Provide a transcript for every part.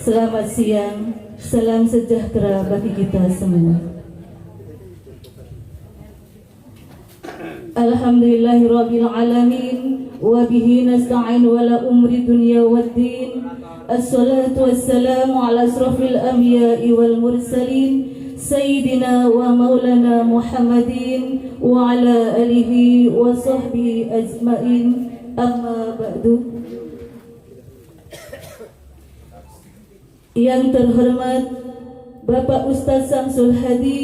Selamat siang, salam sejahtera bagi kita semua. Alhamdulillahirabbil alamin wa bihi nasta'in wa la umri dunya waddin. Assalatu wassalamu ala asrafil anbiya'i wal mursalin sayyidina wa maulana Muhammadin wa ala alihi wa sahbihi ajmain. Amma ba'du. Yang terhormat Bapak Ustaz Samsul Hadi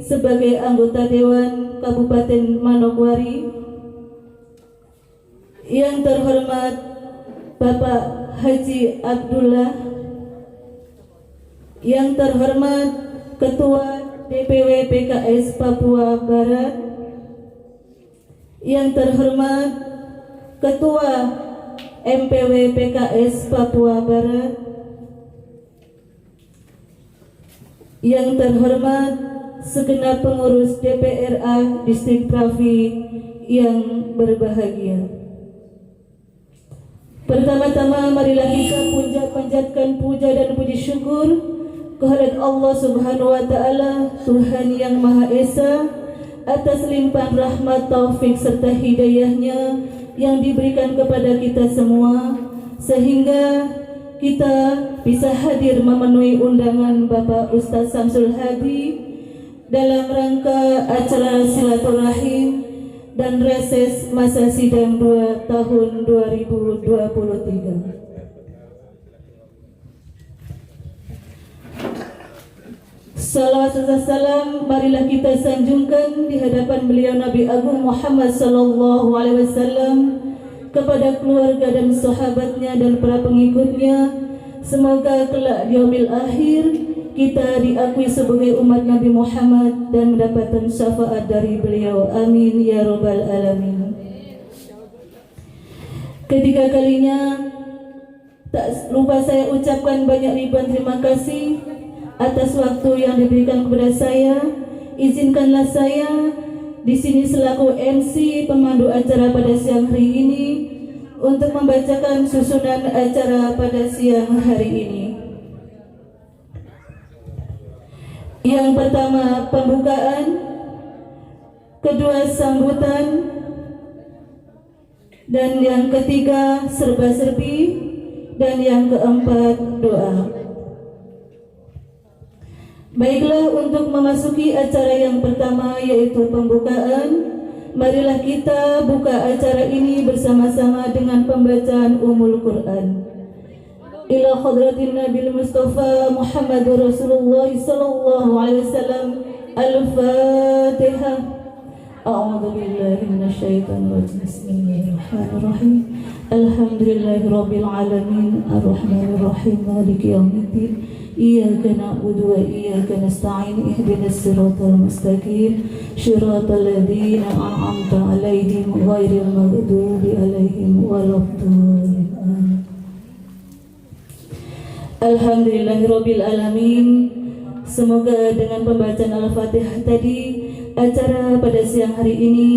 sebagai anggota Dewan Kabupaten Manokwari, yang terhormat Bapak Haji Abdullah, yang terhormat Ketua DPW PKS Papua Barat, yang terhormat Ketua MPW PKS Papua Barat, yang terhormat segenap pengurus DPRA Distrik Pravi yang berbahagia. Pertama-tama marilah kita panjatkan puja dan puji syukur kehadirat Allah Subhanahu wa taala, Tuhan yang Maha Esa, atas limpahan rahmat, taufik serta hidayahnya yang diberikan kepada kita semua, sehingga kita bisa hadir memenuhi undangan Bapak Ustaz Samsul Hadi dalam rangka acara silaturahim dan reses masa sidang 2 tahun 2023. Salawat serta salam marilah kita sanjungkan di hadapan beliau Nabi Agung Muhammad sallallahu alaihi wasallam, kepada keluarga dan sahabatnya dan para pengikutnya. Semoga kelak di yaumil akhir kita diakui sebagai umat Nabi Muhammad dan mendapatkan syafaat dari beliau. Amin ya rabbal alamin. Ketiga kalinya tak lupa saya ucapkan banyak ribuan terima kasih atas waktu yang diberikan kepada saya. Izinkanlah saya di sini selaku MC pemandu acara pada siang hari ini untuk membacakan susunan acara pada siang hari ini. Yang pertama pembukaan, kedua sambutan, dan yang ketiga serba-serbi, dan yang keempat doa. Baiklah, untuk memasuki acara yang pertama yaitu pembukaan, marilah kita buka acara ini bersama-sama dengan pembacaan Ummul Quran. Ila hadratin Nabil Mustafa Muhammadur Rasulullah sallallahu alaihi wasallam. Al-Fatihah. A'udzu billahi minasyaitonir rajim. Bismillahirrahmanirrahim. Alhamdulillahirabbil alamin. Arrahmanir rahim. Maliki yaumiddin. Iyyaka na'budu wa iyyaka nasta'in. Ihdinas siratal mustaqim. Shiratal ladzina an'amta 'alaihim ghairil maghdubi 'alaihim waladdallin. Alhamdulillahirabbil alamin. Semoga dengan pembacaan Al-Fatihah tadi, acara pada siang hari ini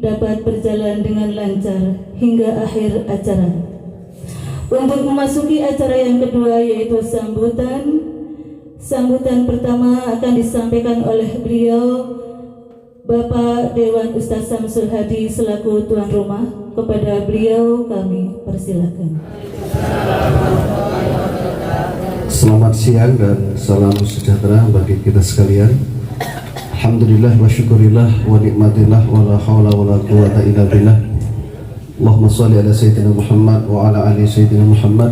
dapat berjalan dengan lancar hingga akhir acara. Untuk memasuki acara yang kedua yaitu sambutan. Sambutan pertama akan disampaikan oleh beliau Bapak Dewan Ustaz Samsul Hadi selaku tuan rumah. Kepada beliau kami persilakan. Selamat siang dan salam sejahtera bagi kita sekalian. Alhamdulillah wa syukurillah wa nikmatillah wa la hawla wa la quwata illa billah. Allahumma salli ala sayyidina Muhammad wa ala ali sayyidina Muhammad.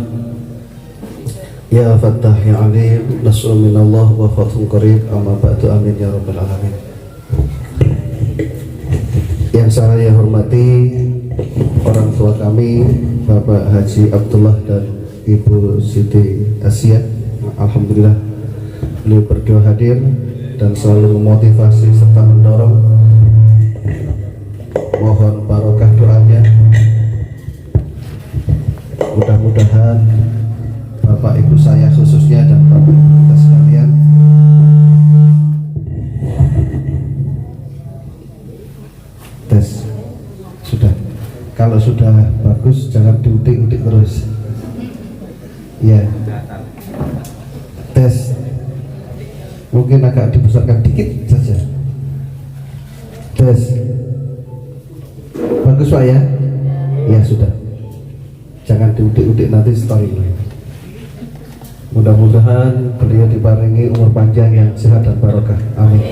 Ya Fattah ya Alim, nas'ul minallah wa fathun qarib, amma ba'du, amin ya rabbal alamin. Yang saya hormati orang tua kami, Bapak Haji Abdullah dan Ibu Siti Asia. Alhamdulillah beliau berdua hadir dan selalu memotivasi serta mendorong. Mohon barokah doanya. Mudah-mudahan Bapak Ibu saya khususnya dan Bapak Ibu kita sekalian tes sudah. Kalau sudah bagus jangan diudik-udik terus. Ya. Tes. Mungkin agak dibesarkan dikit saja. Tes. Bagus Pak ya? Ya sudah. Jangan diudik-udik nanti story. Mudah-mudahan beliau diparingi umur panjang yang sehat dan barokah. Amin.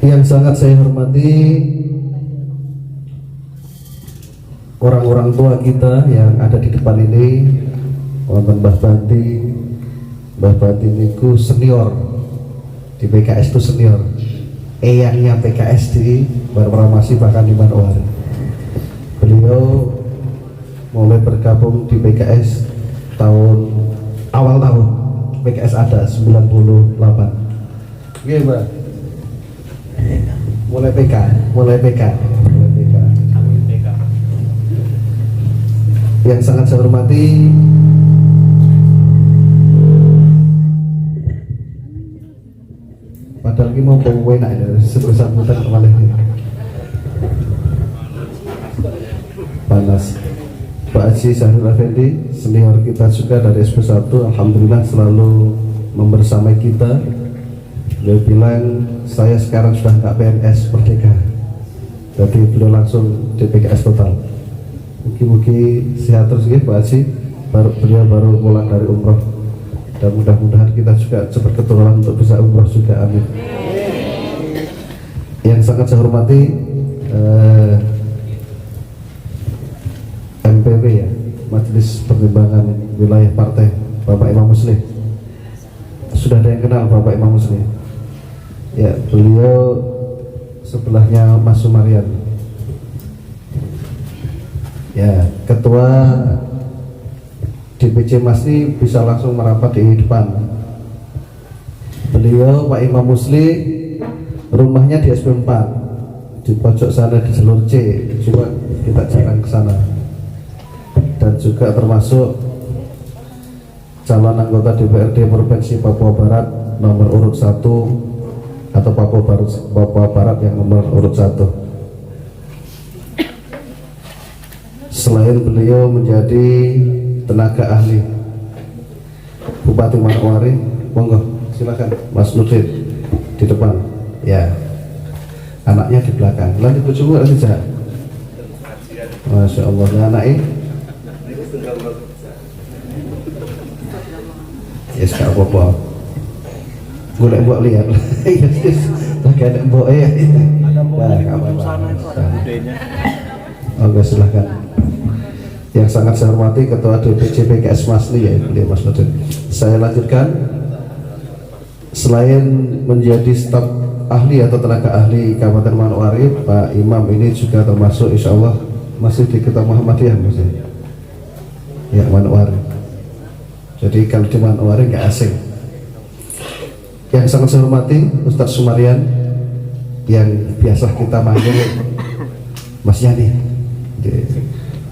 Yang sangat saya hormati orang-orang tua kita yang ada di depan ini, wonten Mbah Banti. Mbah Banti niku senior di PKS, itu senior, eyangnya PKS di Warmasi bahkan di Manowari. Beliau mulai bergabung di PKS awal tahun PKS ada 98. Oke Mbak, mulai PK. Yang sangat saya hormati padahal ini mau bawa enak ya, sebesar muter kembali panas. Pak Haji Syahrul Effendi, senior kita juga dari SP1, alhamdulillah selalu membersamai kita. Beliau bilang saya sekarang sudah nggak PNS merdeka, jadi beliau langsung di PKS total. Mugi-mugi sehat terus ya Pak Haji. Beliau baru pulang dari umroh dan mudah-mudahan kita juga cepat ketularan untuk bisa umroh juga, amin. Yang sangat saya hormati MPW ya, Majelis Pertimbangan Wilayah Partai, Bapak Imam Muslim. Sudah ada yang kenal Bapak Imam Muslim? Ya, beliau sebelahnya Mas Sumarian. Ya, Ketua DPC Masni bisa langsung merapat di depan. Beliau Pak Imam Musli rumahnya di SP4 di pojok sana di jalur C, coba kita jalan ke sana. Dan juga termasuk calon anggota DPRD Provinsi Papua Barat nomor urut 1 atau Papua Barat yang nomor urut 1. Selain beliau menjadi tenaga ahli Bupati Manowari, monggo silakan Mas Nurdin di depan ya, anaknya di belakang. Lanjut bojomu nanti jahat. Masya Allah, ya anaknya ya gak apa-apa, golek mbok lihat lagi ada mbok ya. Oke silahkan. Yang sangat saya hormati Ketua DPC PKS Masni ya, Mas Nurdin. Saya lanjutkan. Selain menjadi staf ahli atau tenaga ahli Kabupaten Manowari, Pak Imam ini juga termasuk insya Allah masih di Ketua Muhammadiyah maksudnya. Ya Manowari. Jadi kalau di Manowari nggak asing. Yang sangat saya hormati Ustadz Sumarian yang biasa kita manggil Mas Yani.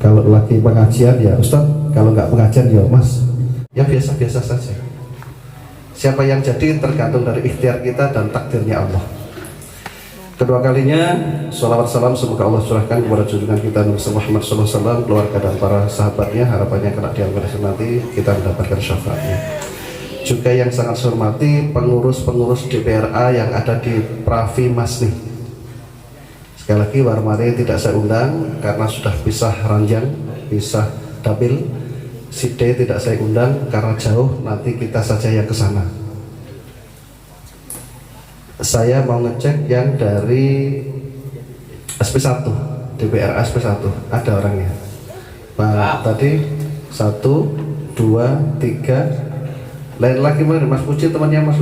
Kalau lagi pengajian ya Ustadz, kalau nggak pengajian ya Mas, yang biasa-biasa saja. Siapa yang jadi tergantung dari ikhtiar kita dan takdirnya Allah. Kedua kalinya sholawat salam semoga Allah curahkan kepada junjungan kita Nabi Muhammad SAW, keluarga dan para sahabatnya. Harapannya kelak di akhirat nanti kita mendapatkan syafaatnya. Juga yang sangat saya hormati pengurus-pengurus DPRA yang ada di Pravi Masni. Sekali lagi Warmari tidak saya undang karena sudah pisah ranjang, pisah dapil. Side tidak saya undang karena jauh, nanti kita saja yang ke sana. Saya mau ngecek yang dari SP1, DPR SP1, ada orangnya. Pak tadi 1, 2, 3. Lain lagi mana? Mas Puji temannya Mas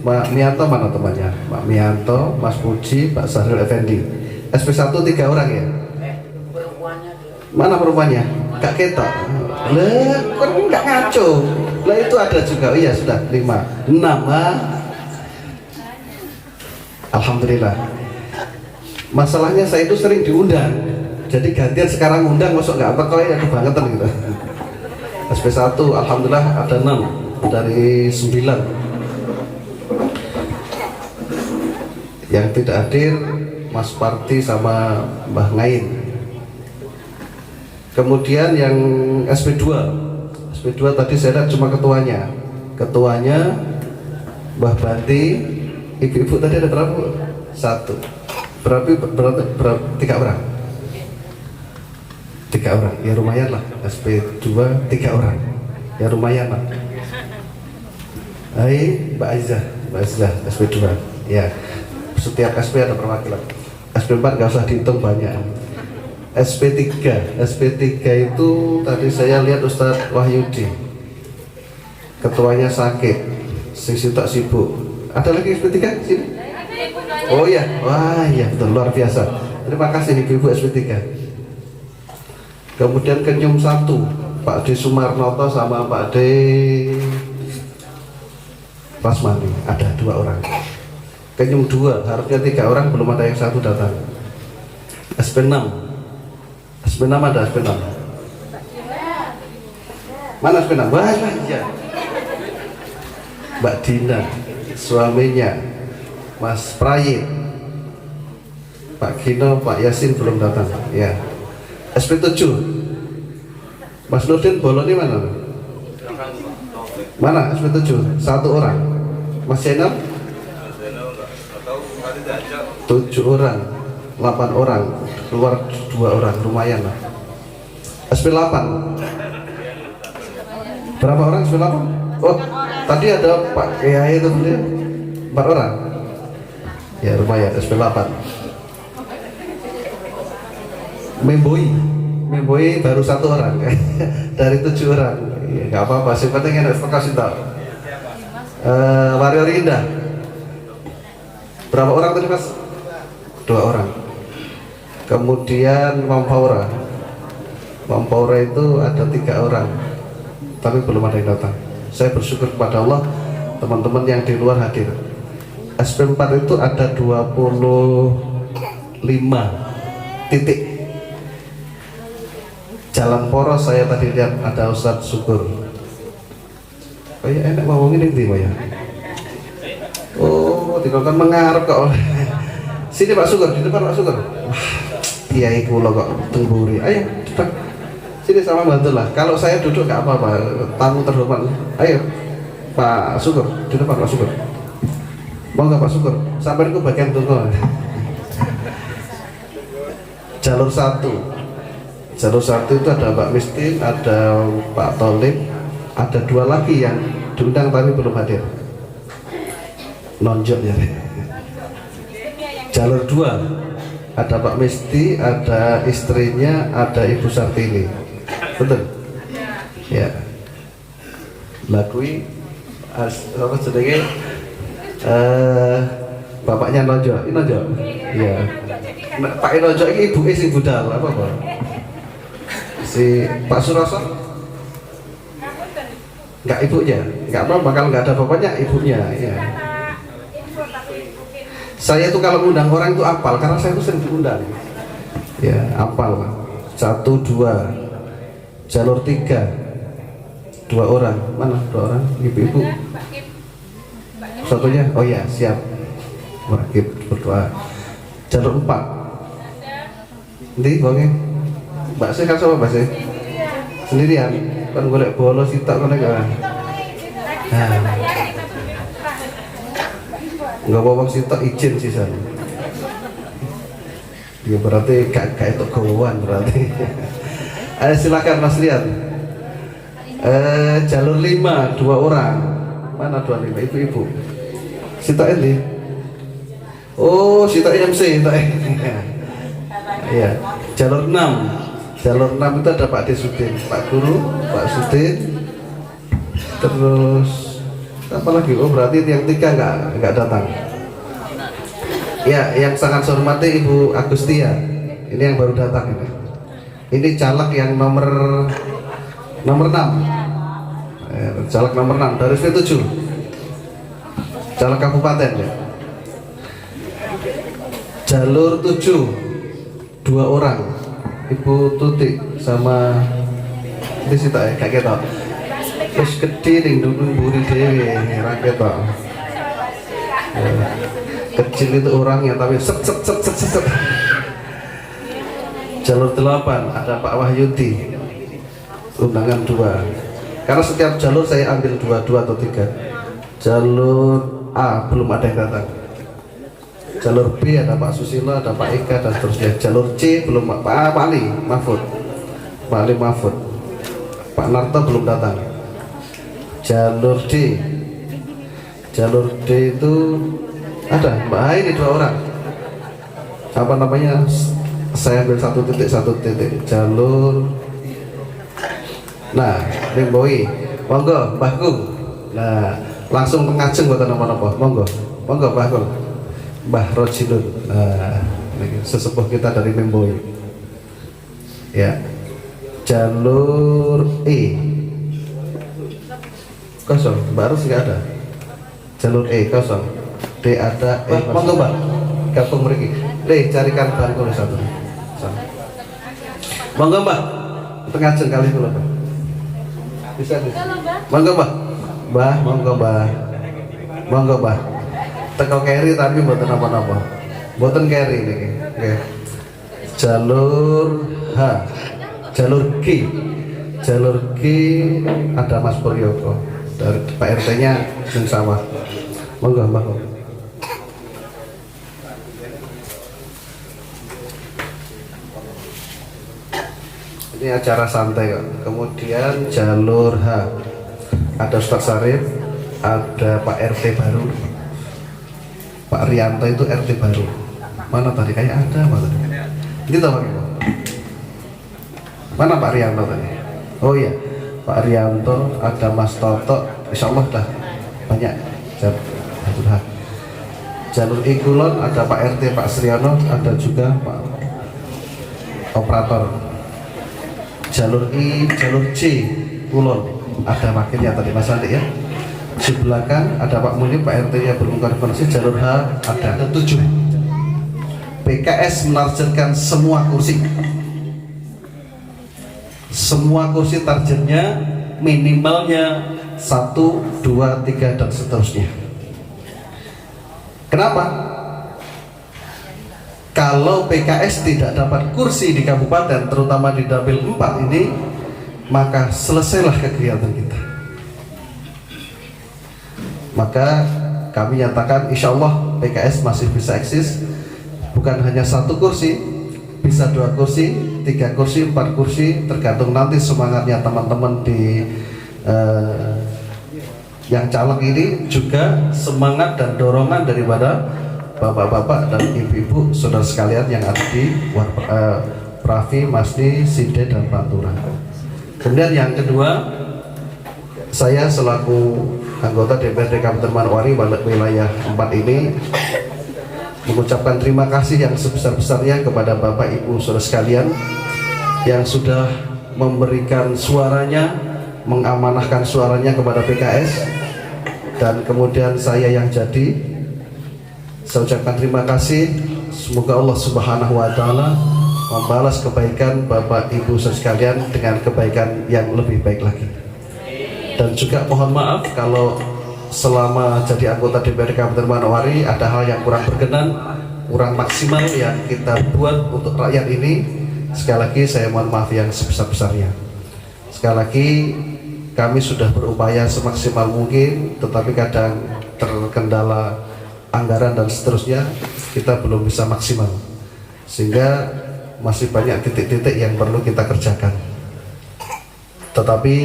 Pak Mianto mana temannya? Pak Mianto, Mas Puji, Pak Sahrul Effendi. SP1 3 orang ya? Mana perempuannya? Kak Ketok. Lah, kan nggak ngaco. Lah itu ada juga. Oh iya sudah 5, 6. Alhamdulillah. Masalahnya saya itu sering diundang. Jadi gantian sekarang undang, masuk nggak apa ya kebangetan gitu. SP1 alhamdulillah ada 6 dari 9. Yang tidak hadir Mas Parti sama Mbah Ngain. Kemudian yang SP2 tadi saya lihat cuma ketuanya Mbah Banti. Ibu-ibu tadi ada berapa? 1. Berarti 3 orang. 3 orang, ya lumayan lah. SP2 3 orang, ya lumayan lah. Hai Mbak Aizah SP2 ya. Setiap SP ada perwakilan. SP4 gak usah dihitung banyak. SP3 itu tadi saya lihat Ustadz Wahyudi, ketuanya sakit, sing tak sibuk. Ada lagi SP3 sini? Oh ya, wah ya betul, luar biasa. Terima kasih ibu-ibu SP3. Kemudian Kenyum 1, Pak D Sumarnoto sama Pak D Rasmani, ada 2 orang. Kenyum 2, harusnya 3 orang, belum ada yang 1 datang. SP6 ada SP6. Mana SP6? Wah iya. Mbak Dina, suaminya Mas Prayit, Pak Gino, Pak Yasin belum datang ya. SP7 Mas Nurdin bolonnya mana? Mana SP7? 1 orang. Mas Zainal 7 orang, 8 orang, keluar 2 orang, lumayan lah. SP8 berapa orang SP8? Oh tadi ada Pak Kiai itu 4 orang ya, lumayan. SP8 Memboi baru 1 orang dari 7 orang ya, nggak apa-apa, sih penting enak kasih tahu. Warrior Indah berapa orang tadi Mas? 2 orang. Kemudian Mampaura itu ada 3 orang tapi belum ada yang datang. Saya bersyukur kepada Allah teman-teman yang di luar hadir. SP4 itu ada 25 titik. Jalan poros saya tadi lihat ada Ustadz Syukur. Oh ya enak ngomongin ini ya. Oh dikonkan mengarep kok. Sini Pak Syukur, di depan Pak Syukur. Kiai kula kok tengguri. Ayo cepat. Sini sama bantulah. Kalau saya duduk nggak apa-apa, tamu terhormat. Ayo Pak Syukur, di depan Pak Syukur. Mau nggak Pak Syukur? Sampai itu bagian tunggu. Jalur 1 itu ada Mbak Mistin, ada Pak Tolib, ada 2 lagi yang diundang tapi belum hadir. Nonjok ya. Jalur 2 ada Pak Misti, ada istrinya, ada Ibu Sartini. Betul? Ya. Lakui apa sedikit bapaknya Nonjok. Ini Nonjok. Iya. Pak Nonjok ini ibu sing budal apa? Si Pak Suroso nggak ibunya, nggak apa-apa kalau nggak ada bapaknya ibunya ya. Saya tuh kalau ngundang orang itu apal karena saya tuh sering diundang ya, apal 1, 2 jalur 3 2 orang, mana 2 orang ibu-ibu satunya, oh ya siap wakil berdoa. Jalur 4 nanti bangnya Mbak saya kan sama Mbak saya sendirian kan golek bolos sitak kan enggak. Enggak bawa sitak izin sih sana. Ya berarti kayak itu gawaan berarti. Ayo silakan Mas lihat. Jalur 5 2 orang. Mana 25 ibu-ibu? Sitak ini Oh, si tak MC, tak. Iya, jalur 6. Jalur 6 itu ada Pak Desudin, Pak Guru, Pak Sudin. Terus apa lagi? Oh, berarti yang 3 nggak datang. Ya, yang sangat saya hormati Ibu Agustia. Ini yang baru datang ini. Ini caleg yang nomor 6. Caleg nomor 6 dari SP7. Caleg kabupaten ya. Jalur 7 2 orang, Ibu Tuti sama ini sih tak kayak gitu. Terus gede ning dulu mburi dhewe ra ketok. Kecil itu orangnya tapi set. Jalur 8 ada Pak Wahyudi, undangan 2. Karena setiap jalur saya ambil 2 atau 3. Jalur A belum ada yang datang. Jalur B ada Pak Susilo, ada Pak Eka dan seterusnya. Jalur C belum Pak Ali Mahfud. Pak Narto belum datang. Jalur D itu ada Mbak Hai, ini 2 orang. Apa namanya? Saya ambil 1 titik. Jalur. Nah, Boi, monggo Mbah Kung. Nah, langsung ngajeng buat nama-nama. Monggo Mbah Kung. Mbah Rojinun, sesepuh kita dari Memboi. Ya, jalur E kosong, baru nggak ada. Jalur E kosong, D ada, E kosong. Monggo Mbak, gabung mereka. D carikan bangku 1. Monggo Mbak, tengah kali dulu Mbak. Bisa. Monggo Mbak, monggo Mbak. Teko carry tapi mboten apa-apa. Mboten carry niki. Nggih. Jalur H. Jalur G ada Mas Puryoko dari Pak RT-nya ning sawah. Monggo Mbak. Ini acara santai kok. Kemudian jalur H ada Ustaz Sarif, ada Pak RT baru. Pak Rianto itu RT baru. Mana tadi? Kayak ada mana tadi? Gitu Pak. Mana Pak Rianto tadi? Oh iya, Pak Rianto, ada Mas Toto. Insya Allah dah banyak. Jalur I Kulon ada Pak RT Pak Sriono, ada juga Pak Operator. Jalur C Kulon ada wakilnya tadi Mas Andi ya. Di belakang ada Pak Munib, Pak RT nya belum konfirmasi. Jalur H ada 7. PKS menargetkan semua kursi targetnya minimalnya 1, 2, 3 dan seterusnya. Kenapa? Kalau PKS tidak dapat kursi di kabupaten, terutama di Dapil 4 ini, maka selesailah kegiatan kita. Maka kami nyatakan insya Allah PKS masih bisa eksis, bukan hanya 1 kursi, bisa 2 kursi, 3 kursi, 4 kursi, tergantung nanti semangatnya teman-teman di yang caleg ini, juga semangat dan dorongan daripada bapak-bapak dan ibu-ibu saudara sekalian yang ada di Pravi, Masni, Sinde dan Pantura. Kemudian yang kedua, saya selaku anggota DPRD Kabupaten Manokwari wilayah 4 ini mengucapkan terima kasih yang sebesar-besarnya kepada Bapak Ibu saudara sekalian yang sudah memberikan suaranya, mengamanahkan suaranya kepada PKS, dan kemudian saya yang jadi. Saya ucapkan terima kasih. Semoga Allah Subhanahu wa Ta'ala membalas kebaikan Bapak Ibu saudara sekalian dengan kebaikan yang lebih baik lagi. Dan juga mohon maaf kalau selama jadi anggota DPRD Kabupaten Manokwari ada hal yang kurang berkenan, kurang maksimal yang kita buat untuk rakyat ini. Sekali lagi saya mohon maaf yang sebesar-besarnya. Sekali lagi kami sudah berupaya semaksimal mungkin, tetapi kadang terkendala anggaran dan seterusnya, kita belum bisa maksimal, sehingga masih banyak titik-titik yang perlu kita kerjakan. Tetapi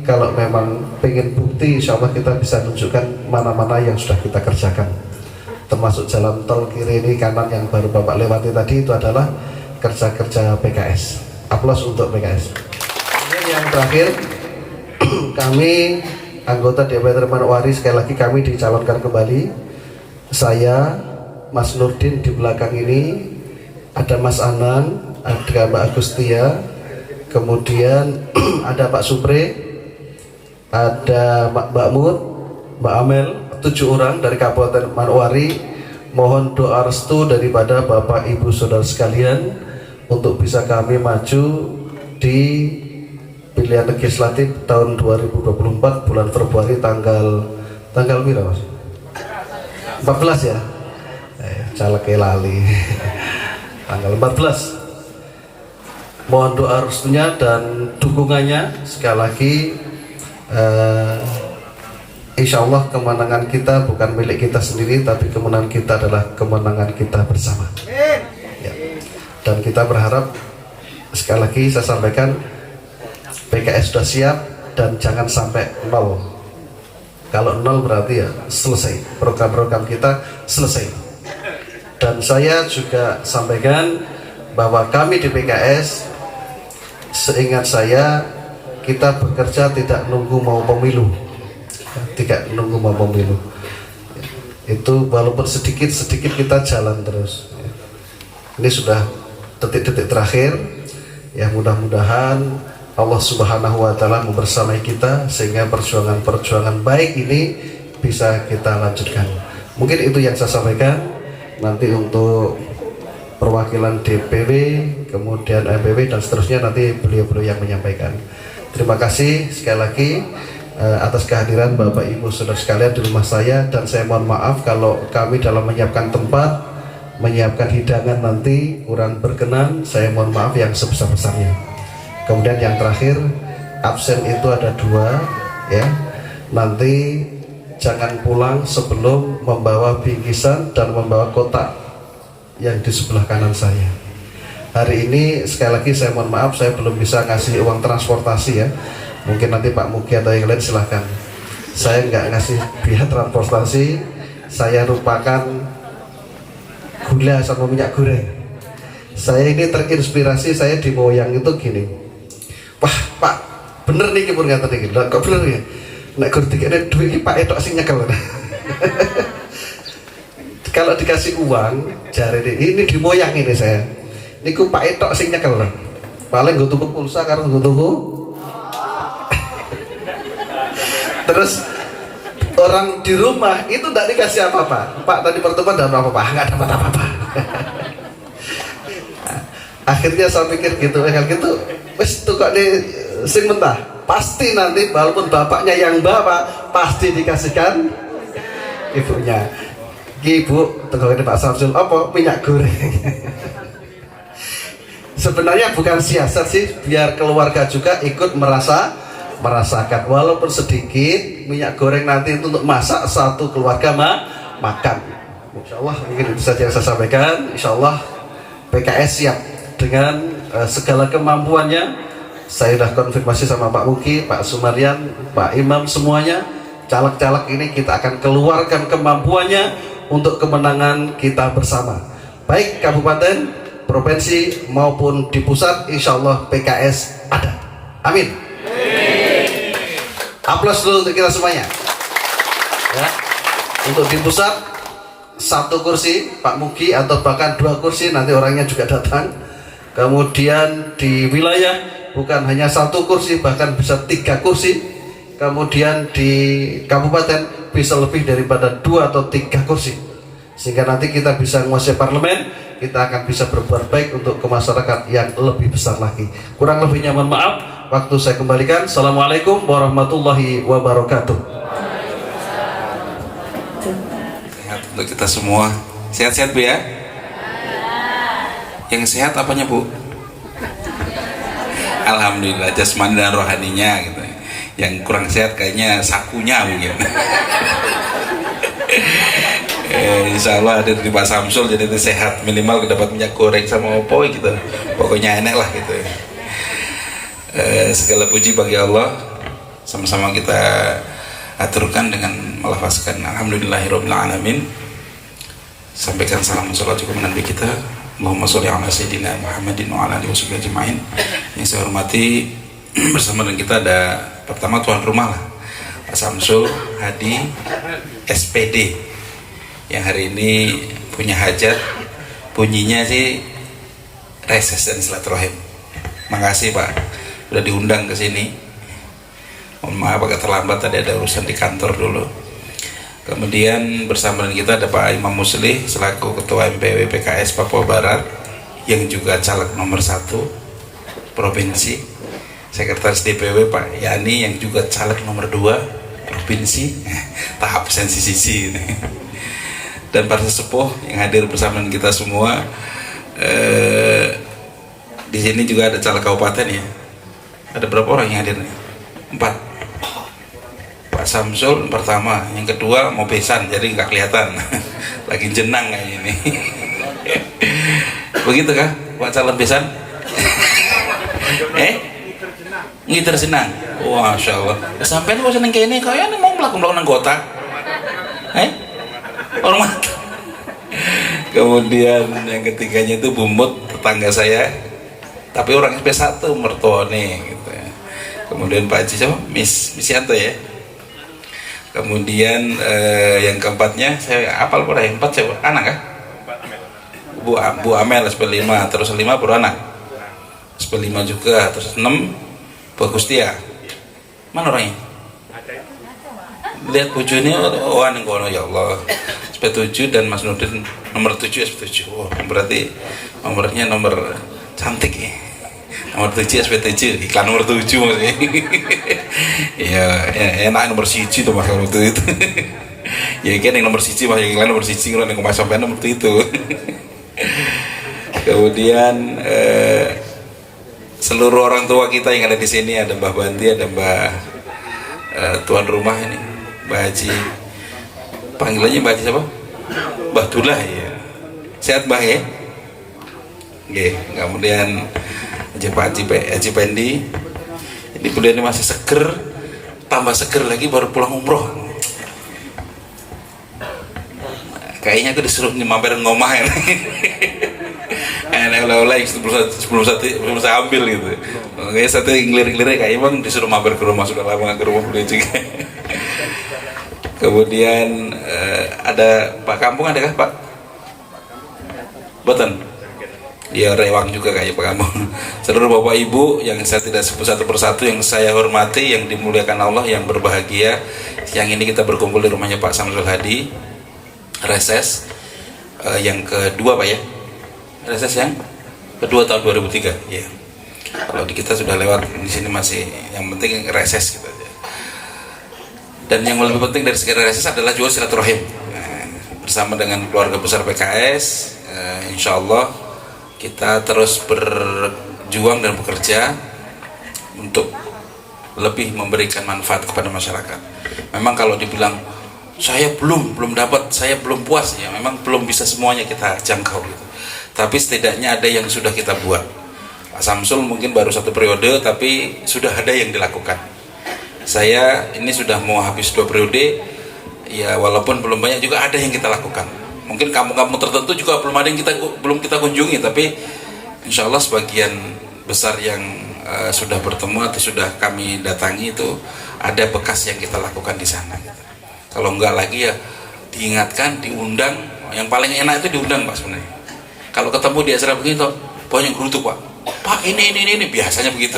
kalau memang pengen bukti, insya Allah kita bisa tunjukkan mana-mana yang sudah kita kerjakan. termasuk jalan tol kiri ini kanan yang baru Bapak lewati tadi, itu adalah kerja-kerja PKS. Aplaus untuk PKS. Kemudian yang terakhir, kami anggota DPR Manowari, sekali lagi kami dicalonkan kembali. Saya, Mas Nurdin di belakang ini, ada Mas Anang, ada Mbak Agustia, kemudian ada Pak Supre, ada Mbak Mut, Mbak Amel, 7 orang dari Kabupaten Manowari. Mohon doa restu daripada Bapak Ibu Saudara sekalian untuk bisa kami maju di pilihan legislatif tahun 2024 bulan Februari tanggal berapa Mas? 14 ya? Caleg lali. Tanggal 14. Mohon doa restunya dan dukungannya. Sekali lagi, insya Allah kemenangan kita bukan milik kita sendiri, tapi kemenangan kita adalah kemenangan kita bersama. Ya. Dan kita berharap, sekali lagi saya sampaikan, PKS sudah siap dan jangan sampai nol. Kalau nol berarti ya selesai, program-program kita selesai. Dan saya juga sampaikan bahwa kami di PKS, seingat saya, kita bekerja tidak nunggu mau pemilu. Tidak nunggu mau pemilu. Itu walaupun sedikit-sedikit kita jalan terus. Ini sudah detik-detik terakhir. Ya, mudah-mudahan Allah Subhanahu wa Ta'ala membersamai kita sehingga perjuangan-perjuangan baik ini bisa kita lanjutkan. Mungkin itu yang saya sampaikan. Nanti untuk perwakilan DPW, kemudian MPW dan seterusnya nanti beliau-beliau yang menyampaikan. Terima kasih sekali lagi atas kehadiran Bapak Ibu Saudara sekalian di rumah saya, dan saya mohon maaf kalau kami dalam menyiapkan tempat, menyiapkan hidangan nanti kurang berkenan. Saya mohon maaf yang sebesar-besarnya. Kemudian yang terakhir, absen itu ada 2 ya. Nanti jangan pulang sebelum membawa bingkisan dan membawa kotak yang di sebelah kanan saya. Hari ini sekali lagi saya mohon maaf, saya belum bisa ngasih uang transportasi ya. Mungkin nanti Pak Mugi atau yang lain silahkan. Saya nggak ngasih biaya transportasi, saya lupakan gula sama minyak goreng. Saya ini terinspirasi, saya di Moyang itu gini. Wah Pak, bener nih kipur ngata nih, kok bener ya? Nek gur dikene duit iki Pak etok sing nyekel. Kalau dikasih uang, jare ini di Moyang ini saya. Niku Pak etok sing nyekel. Paling nggo tuku pulsa karo nggo tuku. Terus orang di rumah itu tidak dikasih apa-apa. Pak tadi pertemuan dapat apa-apa? Nggak dapat apa-apa. Akhirnya saya pikir gitu, kalau gitu, wes tuh kok di sing mentah. Pasti nanti walaupun bapaknya yang bawa, pasti dikasihkan ibunya. Ibu, tengok ini Pak Samsul, apa minyak goreng. Sebenarnya bukan siasat sih, biar keluarga juga ikut merasakan, walaupun sedikit minyak goreng nanti itu untuk masak satu keluarga makan. Insya Allah mungkin itu saja yang saya sampaikan. Insya Allah PKS siap dengan segala kemampuannya. Saya sudah konfirmasi sama Pak Mugi, Pak Sumarian, Pak Imam, semuanya caleg-caleg ini kita akan keluarkan kemampuannya untuk kemenangan kita bersama, baik kabupaten, provinsi maupun di pusat. Insya Allah PKS ada. Amin. Aplaus dulu untuk kita semuanya ya. Untuk di pusat 1 kursi Pak Mugi, atau bahkan 2 kursi, nanti orangnya juga datang. Kemudian di wilayah bukan hanya 1 kursi, bahkan bisa 3 kursi. Kemudian di kabupaten bisa lebih daripada 2 atau 3 kursi, sehingga nanti kita bisa menguasai parlemen. Kita akan bisa berbuat baik untuk ke masyarakat yang lebih besar lagi. Kurang lebihnya mohon maaf, waktu saya kembalikan. Assalamualaikum warahmatullahi wabarakatuh. Sehat untuk kita semua. Sehat-sehat Bu ya? Yang sehat apanya Bu? Alhamdulillah, jasmani dan rohaninya gitu. Yang kurang sehat kayaknya sakunya mungkin. Insya Allah ada di Pak Samsul jadi sehat, minimal dapat minyak goreng sama opo gitu. Pokoknya enak lah gitu. Segala puji bagi Allah. Sama-sama kita aturkan dengan melafazkan alhamdulillahirabbil alamin. sampaikan salam salat juga Nabi kita. Allahumma sholli ala sayyidina Muhammadin wa ala alihi wasallam ajmain. Yang saya hormati bersama dengan kita ada pertama tuan rumah lah, Pak Samsul Hadi SPD yang hari ini punya hajat, bunyinya sih reses dan silaturahim. Makasih Pak sudah diundang ke sini. Mohon maaf agak terlambat, tadi ada urusan di kantor dulu. Kemudian bersama dengan kita ada Pak Imam Muslih selaku Ketua MPW PKS Papua Barat yang juga caleg nomor 1 provinsi, Sekretaris DPW Pak Yani yang juga caleg nomor 2 provinsi, tahap sisi ini, dan para sesepuh yang hadir bersama dengan kita semua. Di sini juga ada caleg kabupaten ya. Ada berapa orang yang hadir nih? 4. Pak Samsul pertama, yang kedua mau besan jadi nggak kelihatan, lagi jenang kayak ini. Begitu kah Pak calon besan? Ngiter senang. Wah, Masya Allah. Sampai nih seneng kayak ini, kayaknya mau melakukan anggota. Hormat. Kemudian yang ketiganya itu Bumut, tetangga saya, tapi orang SP1 mertuane gitu ya. Kemudian Pak Haji siapa? Miss Yanto ya. Kemudian yang keempatnya saya apal pula, yang 4 siapa? Anak kah? Bu Amel SP5, terus 5 baru anak. SP5 juga, terus 6 Bu Agustia. Mana orangnya? Lihat bojone ning kono ya Allah. SP7 dan Mas Nurdin nomor 7 SP7. Oh, berarti nomornya nomor cantik ya. Nomor 7 SP7, iklan nomor 7 maksudnya. Ya enak nomor 1 tuh Mas waktu itu. Ya kan yang nomor 1 Mas, iklan nomor 1 kalau yang Mas sampai nomor itu. Kemudian seluruh orang tua kita yang ada di sini, ada Mbah Banti, ada Mbah tuan rumah ini, Mbah Haji. Panggilannya Mbah Haji siapa? Mbah Dullah ya. Sehat Mbah ya? Oke, kemudian Haji Pendi, ini beliau ini masih seger, tambah seger lagi baru pulang umroh. Kayaknya aku disuruh mampir ngomah ya. Oleh-oleh sebelum saya ambil gitu. Kayak satu ngelir-ngelir kayak emang disuruh mampir ke rumah, sudah lama ke rumah beliau juga. Kemudian ada Pak Kampung, adakah Pak? Boten. Ya rewang juga kayak Pak Kampung. Seluruh Bapak Ibu yang saya tidak sebut satu persatu yang saya hormati, yang dimuliakan Allah, yang berbahagia. Yang ini kita berkumpul di rumahnya Pak Samsul Hadi reses yang kedua Pak ya. Reses yang kedua tahun 2003 ya. Kalau di kita sudah lewat, di sini masih yang penting reses gitu aja. Dan yang lebih penting dari segala reses adalah juga silaturahim. Bersama dengan keluarga besar PKS, insya Allah kita terus berjuang dan bekerja untuk lebih memberikan manfaat kepada masyarakat. Memang kalau dibilang saya belum dapat, saya belum puas, ya memang belum bisa semuanya kita jangkau gitu. Tapi setidaknya ada yang sudah kita buat. Pak Samsul mungkin baru 1 periode, tapi sudah ada yang dilakukan. Saya ini sudah mau habis 2 periode, ya walaupun belum banyak juga ada yang kita lakukan. Mungkin kampung-kampung tertentu juga belum kita kunjungi, tapi insya Allah sebagian besar yang sudah bertemu atau sudah kami datangi itu ada bekas yang kita lakukan di sana gitu. Kalau enggak lagi ya diingatkan, diundang. Yang paling enak itu diundang Pak sebenarnya. Kalau ketemu di acara begitu banyak gerutu Pak ini biasanya begitu.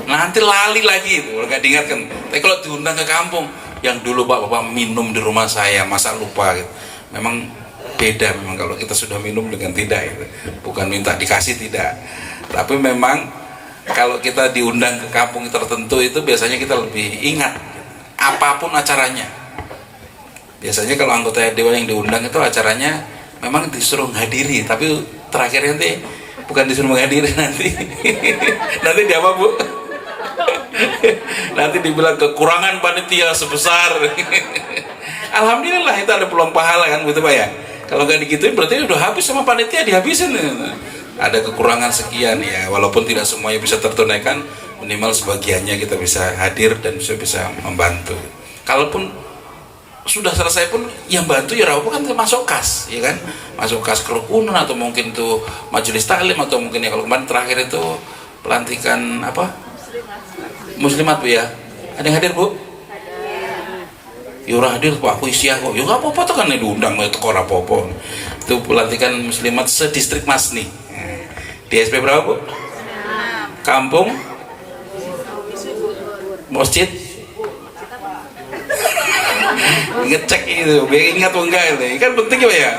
Nanti lali lagi itu kalau nggak diingatkan. Tapi kalau diundang ke kampung, yang dulu Bapak minum di rumah saya masa lupa gitu. Memang beda memang kalau kita sudah minum dengan tidak itu. Bukan minta dikasih, tidak, tapi memang kalau kita diundang ke kampung tertentu itu biasanya kita lebih ingat apapun acaranya. Biasanya kalau anggota dewan yang diundang itu acaranya memang disuruh menghadiri, tapi terakhir nanti bukan disuruh menghadiri nanti nanti di apa Bu? Nanti dibilang kekurangan panitia sebesar. Alhamdulillah itu ada peluang pahala kan begitu Pak ya. Kalau nggak digituin berarti udah habis sama panitia, dihabisin. Ada kekurangan sekian ya, walaupun tidak semuanya bisa tertunaikan, minimal sebagiannya kita bisa hadir dan bisa membantu. Kalaupun sudah selesai pun yang bantu ya apa kan masuk kas, ya kan, masuk kas kerukunan atau mungkin tuh majelis taklim atau mungkin ya kalau kemarin terakhir itu pelantikan apa muslimat Bu ya, ada yang hadir Bu? Yura hadir Pak, aku isi aku, ya nggak apa-apa tuh kan diundang itu kora apa-apa. Itu pelantikan muslimat sedistrik Masni. Di SP berapa Bu? Kampung Masjid ngecek itu, biar ingat atau enggak itu, kan penting ya.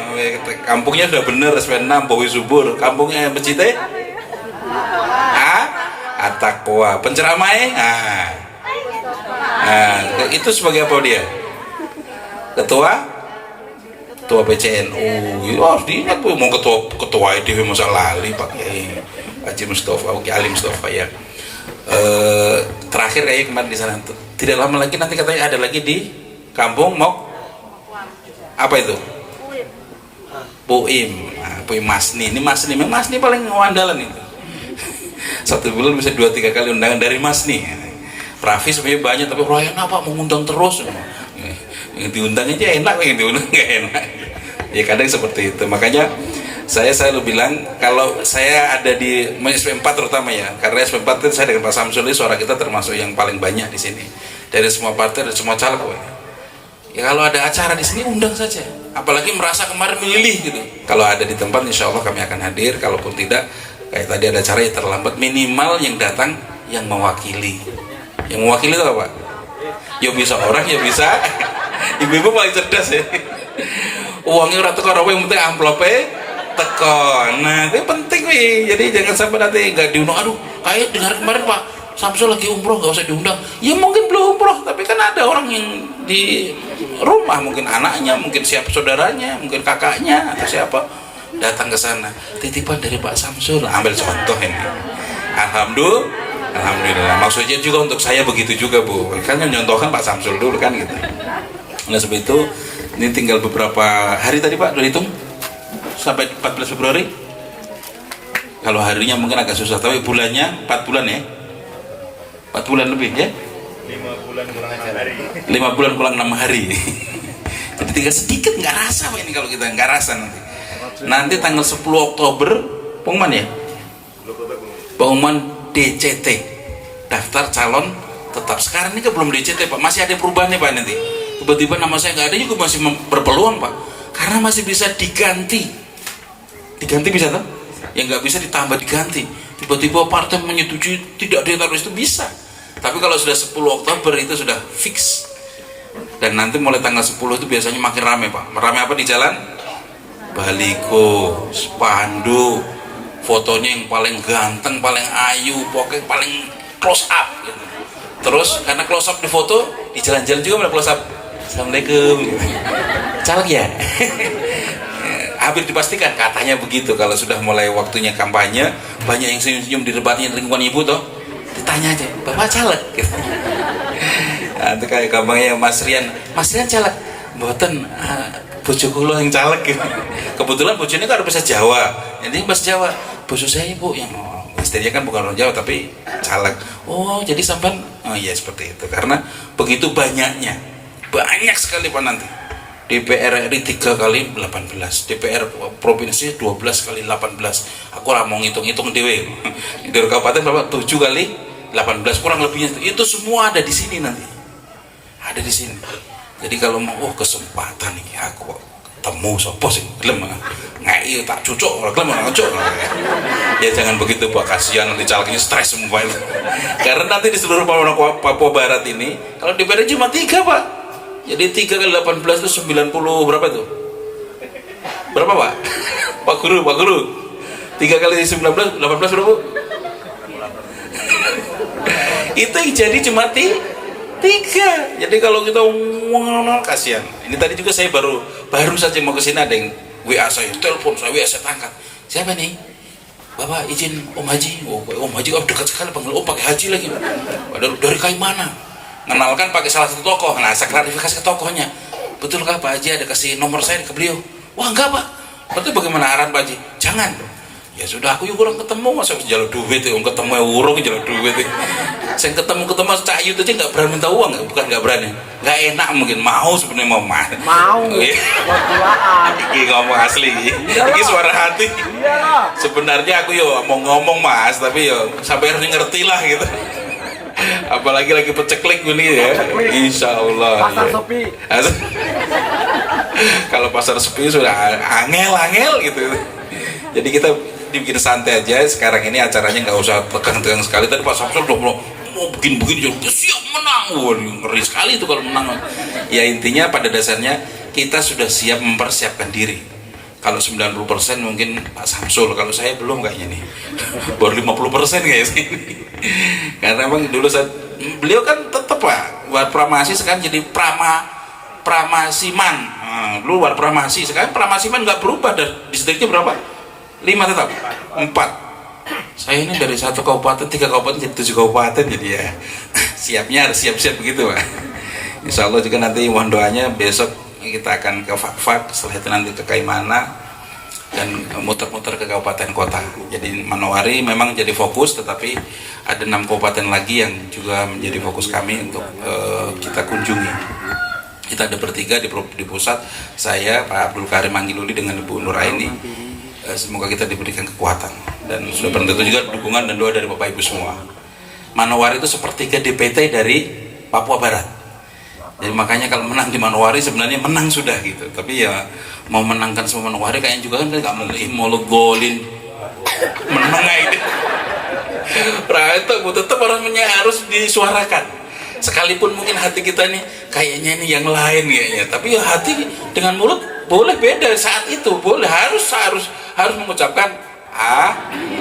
Kampungnya sudah bener, SP 6, Bawi Subur, kampungnya masjidnya, At-Taqwa, penceramai, itu sebagai apa dia? Ketua PCNU, harus diingat Bu, mau ketua IDW masa lali Pak Kiai Haji Mustafa, Kiai Ali Mustafa ya. Terakhir kayak kemarin di sana, tidak lama lagi nanti katanya ada lagi di Kampung apa itu? Puim. Puim Masni. Ini Masni, memang Masni paling andalan itu. Satu bulan bisa 2-3 kali undangan dari Masni. Raffi sebenarnya banyak, tapi Royan apa mau ngundang terus? Yang diundang aja enak, yang diundang nggak enak. Ya kadang seperti itu. Makanya saya selalu bilang kalau saya ada di SP4 terutama ya, karena SP4 itu saya dengan Pak Samsul ini suara kita termasuk yang paling banyak di sini. Dari semua partai dan semua caleg. Ya kalau ada acara di sini undang saja. Apalagi merasa kemarin memilih gitu. Kalau ada di tempat insya Allah kami akan hadir. Kalaupun tidak, kayak tadi ada acara yang terlambat, minimal yang datang yang mewakili. Yang mewakili itu apa? Ya bisa orang, ya bisa. Ibu-ibu paling cerdas ya. Uangnya orang teko yang penting amplopnya teko. Nah itu penting nih. Jadi jangan sampai nanti nggak diundang. Aduh, kayak dengar kemarin Pak Samsul lagi umroh nggak usah diundang. Ya mungkin belum umroh, tapi kan ada orang yang di rumah, mungkin anaknya, mungkin siapa saudaranya, mungkin kakaknya atau siapa datang ke sana. Titipan dari Pak Samsul, ambil contoh ini. Alhamdulillah. Maksudnya juga untuk saya begitu juga Bu. Kan nyontohkan Pak Samsul dulu kan gitu. Nah sebab itu ini tinggal beberapa hari tadi Pak, udah hitung sampai 14 Februari. Kalau harinya mungkin agak susah, tapi bulannya 4 bulan ya. 4 bulan lebih ya? 5 bulan kurang 6 hari. 5 bulan kurang 6 hari. Jadi tinggal sedikit, nggak rasa Pak ini kalau kita nggak rasa nanti. Nanti tanggal 10 Oktober pengumuman ya? Pengumuman DCT, daftar calon tetap. Sekarang ini kan belum DCT Pak, masih ada perubahan nih Pak nanti. Tiba-tiba nama saya nggak ada juga masih berpeluang Pak, karena masih bisa diganti. Diganti bisa tuh? Yang nggak bisa ditambah diganti. Tiba-tiba partai menyetujui tidak ditaruh itu bisa. Tapi kalau sudah 10 Oktober itu sudah fix. Dan nanti mulai tanggal 10 itu biasanya makin rame Pak. Rame apa di jalan? Baligo, spanduk, fotonya yang paling ganteng, paling ayu, pokoknya paling close up gitu. Terus karena close up di foto, di jalan-jalan juga ada close up. Assalamualaikum gitu. Caleg ya? Hampir dipastikan katanya begitu. Kalau sudah mulai waktunya kampanye, banyak yang senyum-senyum di debatnya di lingkungan ibu toh, ditanya aja, Bapak caleg gitu. Nah, itu kayak gampangnya Mas Rian caleg mboten, bojo kula yang caleg gitu. Kebetulan bojone kan bisa Jawa, jadi bahasa Jawa. Bojo saya Bu yang istrinya kan bukan orang Jawa tapi caleg. Oh jadi sampean, oh iya seperti itu. Karena begitu banyaknya, banyak sekali Pak nanti. DPR RI 3 kali 18, DPR provinsi 12 kali 18. Aku lah mau ngitung-ngitung dewe. Dari kabupaten berapa? 7 kali 18, kurang lebihnya itu semua ada di sini nanti. Ada di sini. Jadi kalau mau kesempatan nih aku ketemu sapa sing gelem ngai tak cucuk ora gelem ngocok. Ya jangan begitu Pak, kasihan nanti calegnya stres semua itu. Karena nanti di seluruh Papua Barat ini kalau DPR cuma 3 Pak. Jadi 3 kali 18 itu 90 berapa itu? Berapa Pak? Pak Guru 3 kali 19, 18 berapa? Itu yang jadi cuma 3. Jadi kalau kita kasihan. Ini tadi juga saya baru saja mau ke sini, ada yang WA saya, telepon saya, WA saya tangkap. Siapa nih? Bapak izin Om Haji. Oh, Om Haji dekat sekali panggil Om pakai Haji lagi. Dari kayak mana? Mengenalkan pakai salah satu tokoh. Nah saya klarifikasi ke tokohnya, betul kah Pak Haji ada kasih nomor saya ke beliau? Wah enggak Pak. Berarti bagaimana arahan Pak Haji? Jangan, Ya sudah, aku juga kurang ketemu, masa jalur duit ya, ketemu urung jalur duit ya. Saya ketemu cak Ayu aja nggak berani minta uang, bukan nggak berani, nggak enak mungkin, mau sebenarnya mau ini ngomong asli, ini suara hati. Sebenarnya aku yo mau ngomong Mas, tapi yo sampai harus ngerti lah gitu. Apalagi lagi peceklik gini ya, insya Allah pasar ya. Sepi. Kalau pasar sepi sudah angel gitu. Jadi kita dibikin santai aja. Sekarang ini acaranya nggak usah tegang-tegang sekali. Tadi Pak Samsul udah mau begini-begini, siap menang. Wah, ngeri sekali itu kalau menang. Ya intinya pada dasarnya kita sudah siap mempersiapkan diri. Kalau 90% mungkin Pak Samsul, kalau saya belum kayaknya nih. Baru 50% kayaknya sih. Karena memang dulu beliau kan tetap Pak buat Pramasi, sekarang jadi Pramasiman. Dulu buat Pramasi, sekarang Pramasiman nggak berubah. Dan distriknya berapa? 5 tetap? 4. Saya ini dari 1 kabupaten, 3 kabupaten jadi 7 kabupaten, jadi ya siapnya harus siap-siap begitu Pak. Insya Allah juga nanti mohon doanya besok kita akan ke Fakfak, setelah itu nanti ke Kaimana dan muter-muter ke kabupaten kota. Jadi Manowari memang jadi fokus, tetapi ada 6 kabupaten lagi yang juga menjadi fokus kami untuk kita kunjungi. Kita ada bertiga di pusat, saya Pak Abdul Karim Manggiluli dengan Ibu Nuraini. Semoga kita diberikan kekuatan dan sudah tentu juga dukungan dan doa dari Bapak Ibu semua. Manowari itu sepertiga DPT dari Papua Barat. Jadi makanya kalau menang di Manowari sebenarnya menang sudah gitu. Tapi ya mau menangkan semua Manowari kayaknya juga kan nggak mau golin menang itu. Itu tetap orangnya harus disuarakan. Sekalipun mungkin hati kita nih kayaknya ini yang lain kayaknya. Tapi ya hati dengan mulut boleh beda saat itu, boleh harus mengucapkan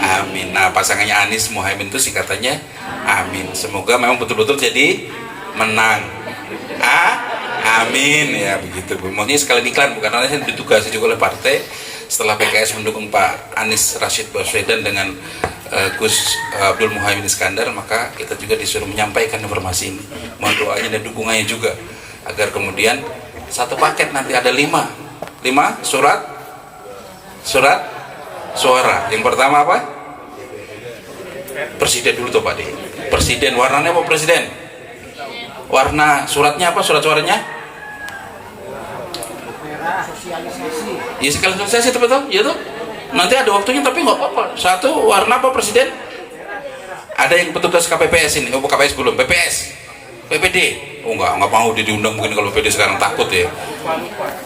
amin. Nah pasangannya Anies Muhaimin itu singkatannya amin. Semoga memang betul-betul jadi menang. Amin ya begitu Bu. Maksudnya sekali iklan, bukan karena saya ditugasi juga oleh partai. Setelah PKS mendukung Pak Anies Rashid Baswedan dengan Gus Abdul Muhaimin Iskandar, maka kita juga disuruh menyampaikan informasi ini. Mohon doanya dan dukungannya juga agar kemudian satu paket nanti ada 5 surat suara. Yang pertama apa? Presiden dulu tuh Pak De. Presiden warnanya apa presiden? Warna suratnya apa? Surat suaranya? Ya sekali sosialisasi betul, ya tuh. Nanti ada waktunya tapi nggak apa-apa. Satu warna apa presiden? Ada yang petugas KPPS ini, KPPS belum, PPS, PPD. Oh nggak mau diundang mungkin kalau PPD sekarang takut ya.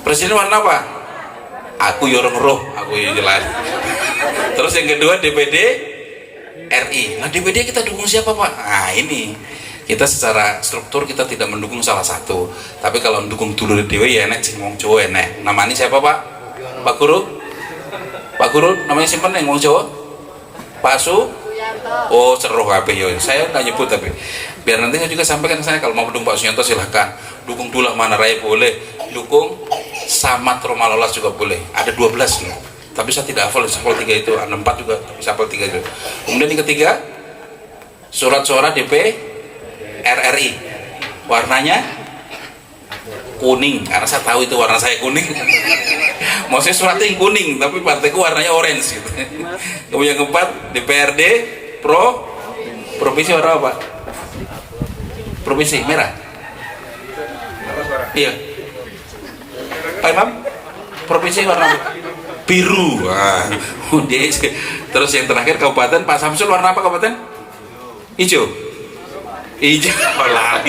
Presiden warna apa? Aku yorong roh, aku jelas. Terus yang kedua DPD RI. Nah DPD kita dukung siapa Pak? Nah ini. Kita secara struktur kita tidak mendukung salah satu, tapi kalau mendukung dulur dewe ya enek sing wong Jawa enek. Namanya siapa Pak? Pak Guru? Pak Guru namanya simpen yang wong Jawa? Pak Su? Oh seruh kabeh ya. Saya nggak nyebut tapi biar nanti saya juga sampaikan ke saya kalau mau mendukung Pak Suyanto silahkan. Dukung Dullah Mana Raya boleh, dukung Samad Romalolas juga boleh. Ada 12 nih. Tapi saya tidak hafal 3 itu, ada 4 juga, bisa hafal 3 itu. Kemudian yang ketiga, surat suara DP RRI, warnanya kuning karena saya tahu itu warna saya kuning. Maksudnya suratnya yang kuning tapi partaiku warnanya orange gitu. Kemudian yang keempat DPRD provinsi warna apa? Provinsi merah. Iya. Pak Imam provinsi warna apa? Biru. Terus yang terakhir kabupaten Pak Samsul warna apa kabupaten? Hijau. Lali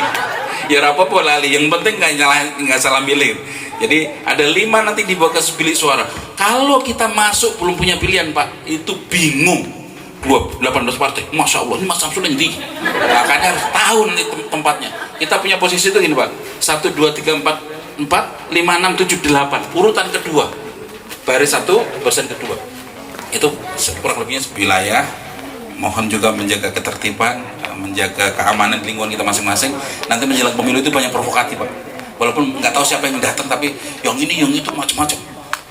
ya apa-apa lali, yang penting nggak salah milih. Jadi ada 5 nanti dibawa ke bilik suara. Kalau kita masuk belum punya pilihan Pak, itu bingung. 18 partai, Masya Allah ini Mas Samsul yang tinggi. Makanya harus tahu nih tempatnya. Kita punya posisi itu gini Pak, 1, 2, 3, 4, 5, 6, 7, 8 urutan kedua, baris 1, barisan kedua. Itu kurang lebihnya wilayah. Mohon juga menjaga ketertiban, menjaga keamanan di lingkungan kita masing-masing. Nanti menjelang pemilu itu banyak provokatif Pak. Walaupun nggak tahu siapa yang datang, tapi yang ini yang itu macam-macam.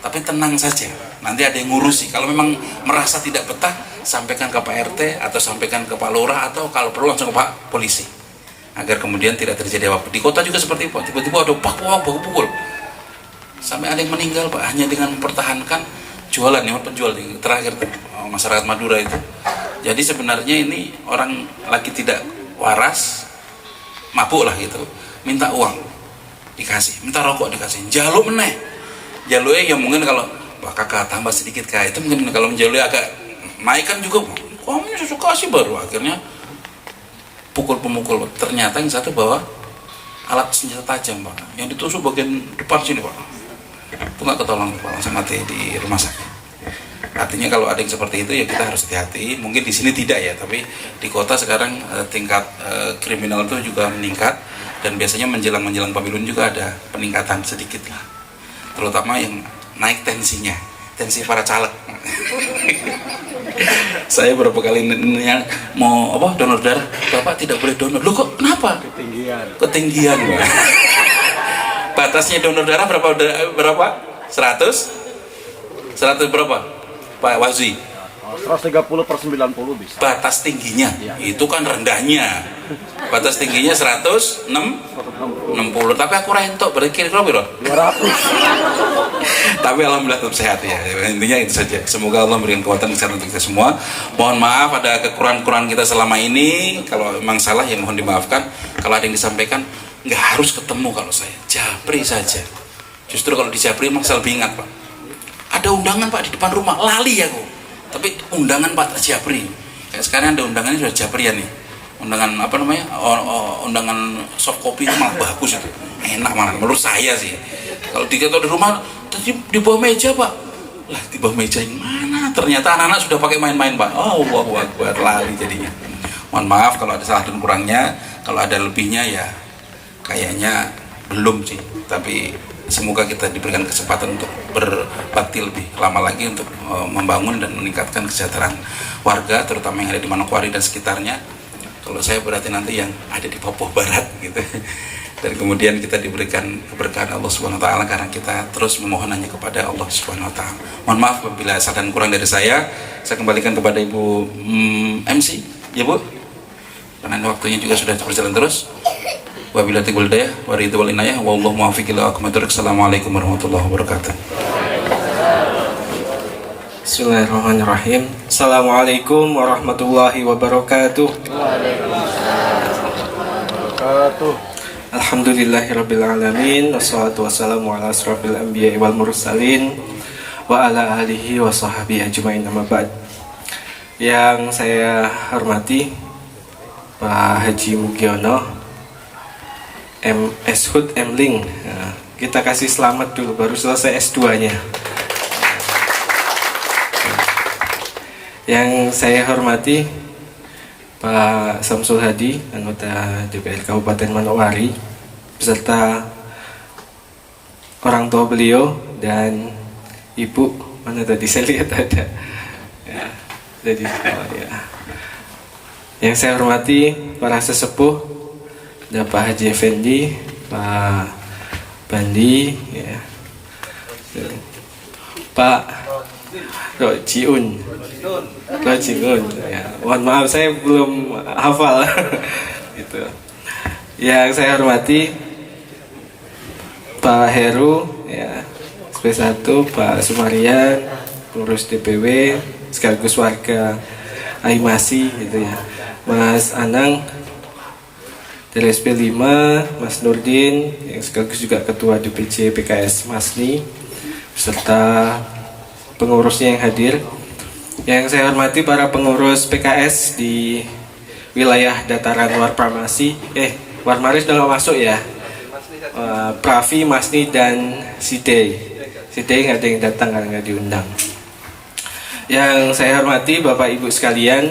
Tapi tenang saja, nanti ada yang ngurusi. Kalau memang merasa tidak betah, sampaikan ke Pak RT atau sampaikan ke Pak Lurah atau kalau perlu langsung ke Pak Polisi, agar kemudian tidak terjadi apa-apa. Di kota juga seperti itu Pak. Tiba-tiba ada baku pukul, sampai ada yang meninggal Pak, hanya dengan mempertahankan jualan ya, penjual yang terakhir masyarakat Madura itu. Jadi sebenarnya ini orang lagi tidak waras, mabuk lah gitu, minta uang dikasih, minta rokok dikasih, jaluk meneh, jaluknya ya mungkin kalau wah kakak tambah sedikit kah, itu mungkin kalau menjaluknya agak naikkan juga, kamu suka sih, baru akhirnya pukul-pemukul. Ternyata yang satu bawa alat senjata tajam Pak, yang ditusuk bagian depan sini Pak, itu nggak ketolong Pak, langsung mati di rumah sakit. Artinya kalau ada yang seperti itu ya kita harus hati-hati. Mungkin di sini tidak ya, tapi di kota sekarang tingkat kriminal itu juga meningkat, dan biasanya menjelang pemilu juga ada peningkatan sedikit lah, terutama yang naik tensinya, tensi para caleg. Saya berapa kali mau donor darah, Bapak tidak boleh donor. Loh kok kenapa? Ketinggian. Batasnya donor darah berapa? 100 berapa Pak Wazi? 130/90 bisa. Batas tingginya itu kan rendahnya, batas tingginya 160, tapi aku rentok berarti kira-kira berapa? 200. Tapi alhamdulillah tetap sehat ya. Intinya itu saja. Semoga Allah memberikan kekuatan kesehatan untuk kita semua. Mohon maaf ada kekurangan kita selama ini. Kalau memang salah ya mohon dimaafkan. Kalau ada yang disampaikan nggak harus ketemu, kalau saya japri saja. Justru kalau di japri memang saya lebih ingat Pak. Ada undangan Pak di depan rumah, lali aku. Tapi undangan Pak terjapri. Kayak sekarang ada undangannya sudah japrian nih. Undangan undangan soft copy itu malah bagus itu. Enak malah menurut saya sih. Kalau dikatakan di rumah tadi di bawah meja Pak. Lah di bawah meja yang mana? Ternyata anak-anak sudah pakai main-main Pak. Oh, Allahu Akbar, lali jadinya. Mohon maaf kalau ada salah dan kurangnya. Kalau ada lebihnya ya kayaknya belum sih. Tapi semoga kita diberikan kesempatan untuk berbakti lebih lama lagi untuk membangun dan meningkatkan kesejahteraan warga, terutama yang ada di Manokwari dan sekitarnya. Kalau saya berarti nanti yang ada di Papua Barat gitu. Dan kemudian kita diberikan keberkahan Allah Subhanahu wa taala karena kita terus memohon hanya kepada Allah Subhanahu wa taala. Mohon maaf apabila salah dan kurang dari saya kembalikan kepada Ibu MC, ya Bu. Karena waktunya juga sudah berjalan terus. Wabillahi taufiq wal hidayah, wa ridha wal inayah, wallahu muwaffiq ila aqwamit thoriq. Assalamualaikum warahmatullahi wabarakatuh. Bismillahirrahmanirrahim. Assalamualaikum warahmatullahi wabarakatuh. Alhamdulillahirabbil alamin, wassalatu wassalamu ala asrofil anbiya'i wal mursalin wa ala alihi wa sahbihi ajmain, amma ba'd. Yang saya hormati Pak Haji Mugiono Hud Ling. Nah, kita kasih selamat dulu, baru selesai S2-nya. Yang saya hormati Pak Samsul Hadi, anggota DPR Kabupaten Manokwari, beserta orang tua beliau dan ibu, mana tadi saya lihat ada. Ya, jadi ya. Yang saya hormati para sesepuh, ada Pak Haji Effendi, Pak Bandi, ya, Pak Rojiun, ya. Mohon maaf saya belum hafal. Gitu. Yang saya hormati Pak Heru, ya, SP1, Pak Sumarian, pengurus DPW sekaligus warga Aimasi, gitu ya, Mas Anang dari SP5, Mas Nurdin yang sekaligus juga ketua DPC PKS Masni, beserta pengurusnya yang hadir. Yang saya hormati para pengurus PKS di wilayah dataran Warpamasi, Warmaris udah nggak masuk ya, Pravi, Masni dan Sidey nggak ada yang datang karena nggak diundang. Yang saya hormati Bapak Ibu sekalian,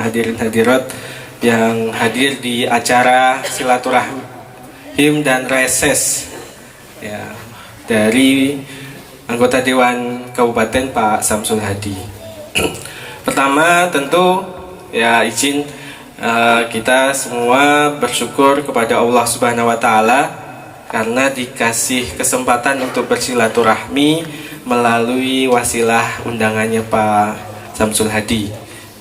hadirin hadirat yang hadir di acara silaturahim dan reses, ya, dari anggota Dewan Kabupaten Pak Samsul Hadi. Pertama tentu ya izin kita semua bersyukur kepada Allah Subhanahu wa taala karena dikasih kesempatan untuk bersilaturahmi melalui wasilah undangannya Pak Samsul Hadi.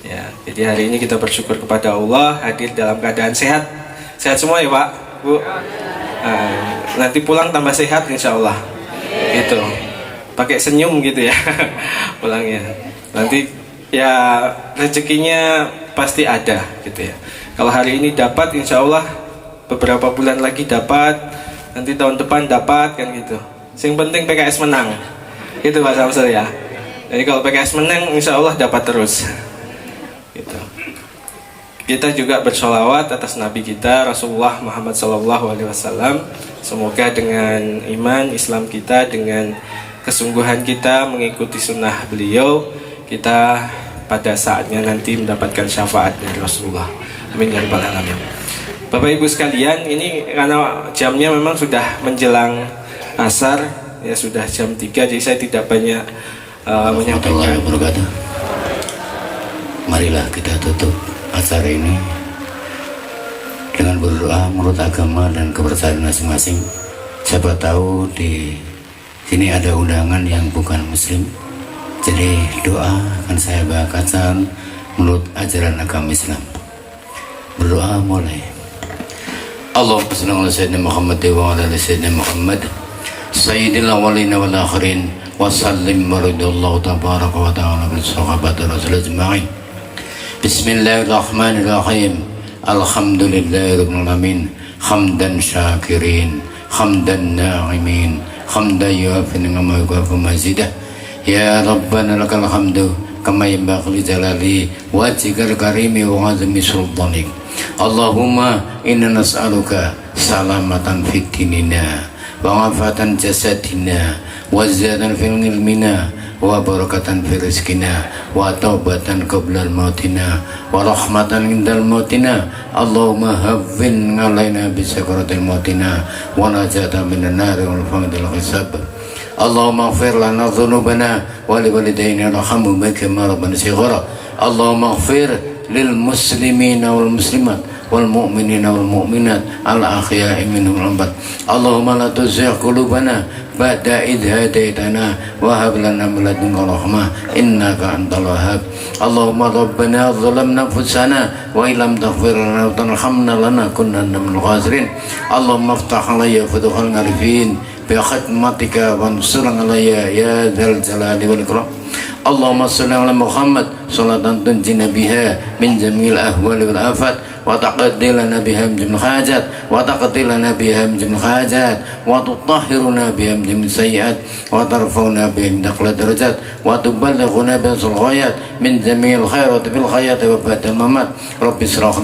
Ya, jadi hari ini kita bersyukur kepada Allah hadir dalam keadaan sehat. Sehat semua ya Pak, Bu. Nanti pulang tambah sehat insya Allah. Gitu. pakai senyum gitu ya pulangnya. Nanti ya rezekinya pasti ada gitu ya. Kalau hari ini dapat, insya Allah beberapa bulan lagi dapat, nanti tahun depan dapat kan gitu. Yang penting PKS menang, gitu Pak Samsul ya. Jadi kalau PKS menang, insya Allah dapat terus. Gitu. Kita juga bersolawat atas Nabi kita Rasulullah Muhammad SAW. Semoga dengan iman Islam kita, dengan kesungguhan kita mengikuti sunnah beliau, kita pada saatnya nanti mendapatkan syafaat dari Rasulullah. Amin ya rabbal alamin. Bapak Ibu sekalian, ini karena jamnya memang sudah menjelang asar, ya sudah jam 3, jadi saya tidak banyak menyampaikan. Marilah kita tutup acara ini dengan berdoa menurut agama dan kepercayaan masing-masing. Siapa tahu di sini ada undangan yang bukan muslim, jadi doa akan saya bacakan menurut ajaran agama Islam. Berdoa mulai. Allahumma shalli ala sayyidina Muhammad wa ala ali sayyidina Muhammad sayyidil awwalin wal akhirin wa sallim radhiyallahu tabaraka wa ta'ala bil sahabati rasul ajma'in. Bismillahirrahmanirrahim. Alhamdulillahirabbil alamin. Hamdan syakirin, hamdan na'imin, hamdan yu'afin wa yu'afu mazidah. Ya Rabbana lakal hamdu kama yanbaghi li jalali wajhikal karimi wa 'azimi sultanik. Allahumma inna nas'aluka salamatan fid dinina wa afatan jasadina wa ziyadatan fil ilmina wa barakatan fil rizqina wa taubatan qabla mautina wa rahmatan indal mautina. Allahumma hawwin 'alaina bi sakaratil mautina wa najatan minan nar wal fadil hisab. Allahumma ighfir lana dhunubana wa li walidayna warhamhuma kama rabbana shighara. Allahumma ighfir lil muslimina wal muslimat wal mu'minina wal mu'minat al ahya'i minhum wal amwat. Allahumma la tuzigh qulubana ba'da idh hadaitana wa hab lana min ladunka rahmah innaka antal wahhab. Allahumma rabbana zalamna anfusana wa illam taghfir lana wa tarhamna lanakunanna minal khasirin. Allahumma iftah alayya futuhal arifin bi khatmatika wa ansur alayya ya dzal jalali wal ikram. Allahumma shalli ala Muhammad salatan tunjina biha min jamil ahwali wal afat wa taqaddilana biha min jamil hajat wa taqaddilana biha min jamil hajat wa tutahhiruna biha min jamil sayyiat wa tarfa'una biha min aqla darajat wa tuballighuna biha sul ghayat min jamil khairat bil hayat wa ba'dal mamat. Rabbi shrah